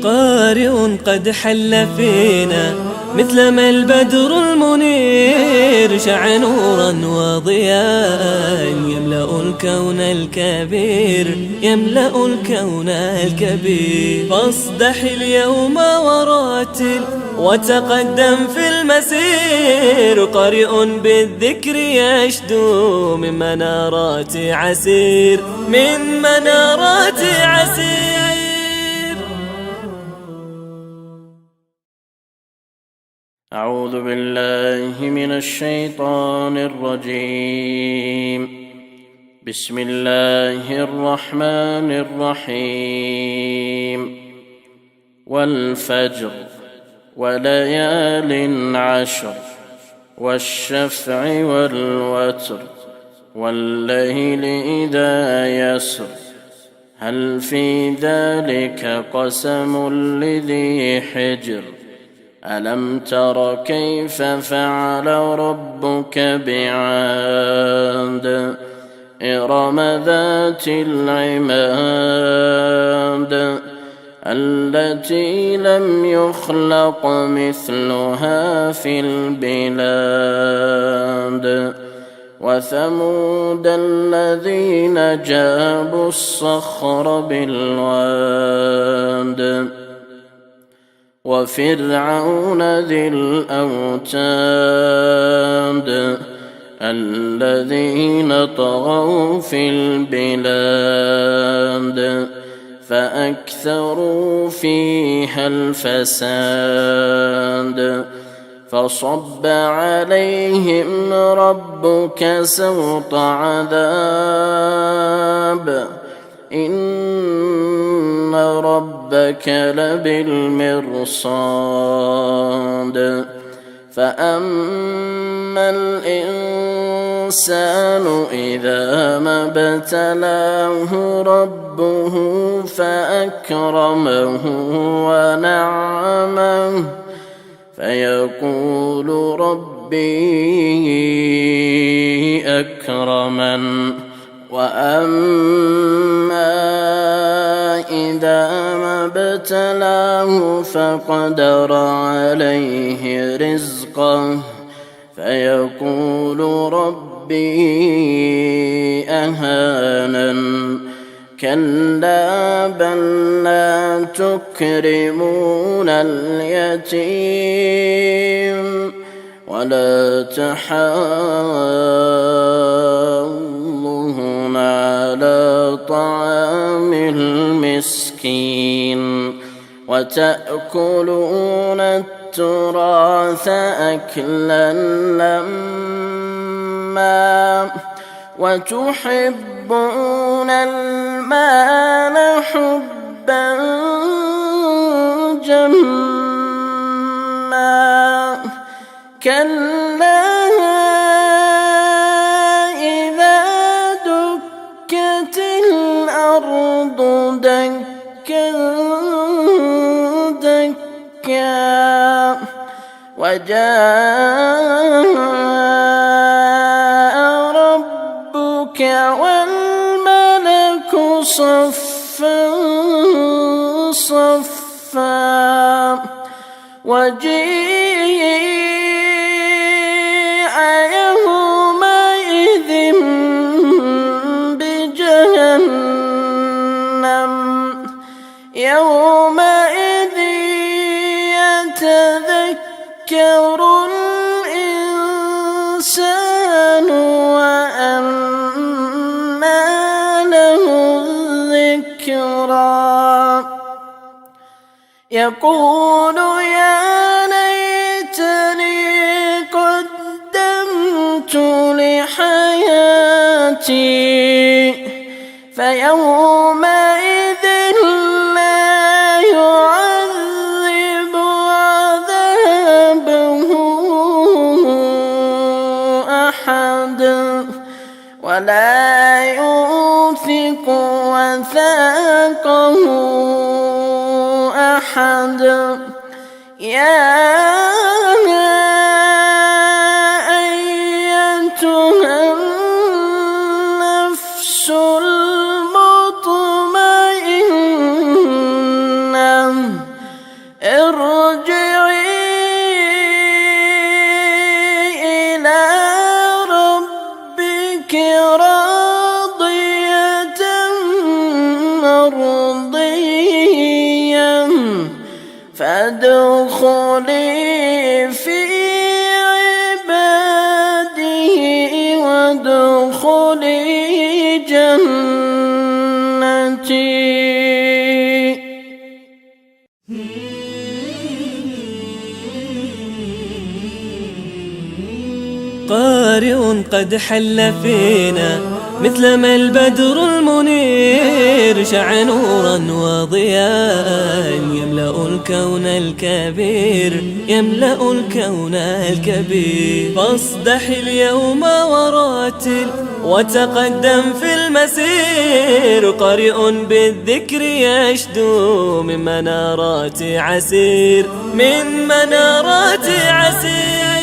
قارئ قد حل فينا مثلما البدر المنير، شع نورا وضياء يملأ الكون الكبير، يملأ الكون الكبير. فاصدح اليوم ورتل وتقدم في المسير، قارئ بالذكر يشدو من منارات عسير، من منارات عسير. أعوذ بالله من الشيطان الرجيم. بسم الله الرحمن الرحيم. والفجر وليال عشر، والشفع والوتر، والليل إذا يسر، هل في ذلك قسم لذي حجر؟ ألم تر كيف فعل ربك بعاد؟ إرم ذات العماد، التي لم يخلق مثلها في البلاد. وثمود الذين جابوا الصخر بالواد. وفرعون ذي الأوتاد، الذين طغوا في البلاد، فأكثروا فيها الفساد. فصب عليهم ربك سوط عذاب، إن ربك لبالمرصاد. فأما الإنسان إذا ما ابتلاه ربه فأكرمه ونعمه، فيقول ربي أكرمن. وأما إذا ما ابتلاه فقدر عليه رزقه، فيقول ربي أهانن. كلا بل لا تكرمون اليتيم، ولا تحاضون على طعام المسكين، وتأكلون التراث أكلا لما، وتحبون المال حبا جما. كلا إذا دكت الأرض دكا دكا، وجاء ربك والملك صفا صفا، وجيء يومئذ بجهنم، يومئذ يتذكر الإنسان وأنى له الذكرى، يقول يا ليتني قدمت لحياتي، فيومئذ لا يعذب عذابه أحد، ولا يوثق وثاقه أحد. يا أيتها المطمئنة ارجعي إلى ربك راضية مرضية فادخلي في عبادي وادخلي جنتي. قارئ قد حل فينا مثلما البدر المنير شع نورا وضياء يملأ الكون الكبير يملأ الكون الكبير. فاصدح اليوم وراتل وتقدم في المسير قارئ بالذكر يشدو من منارات عسير من منارات عسير.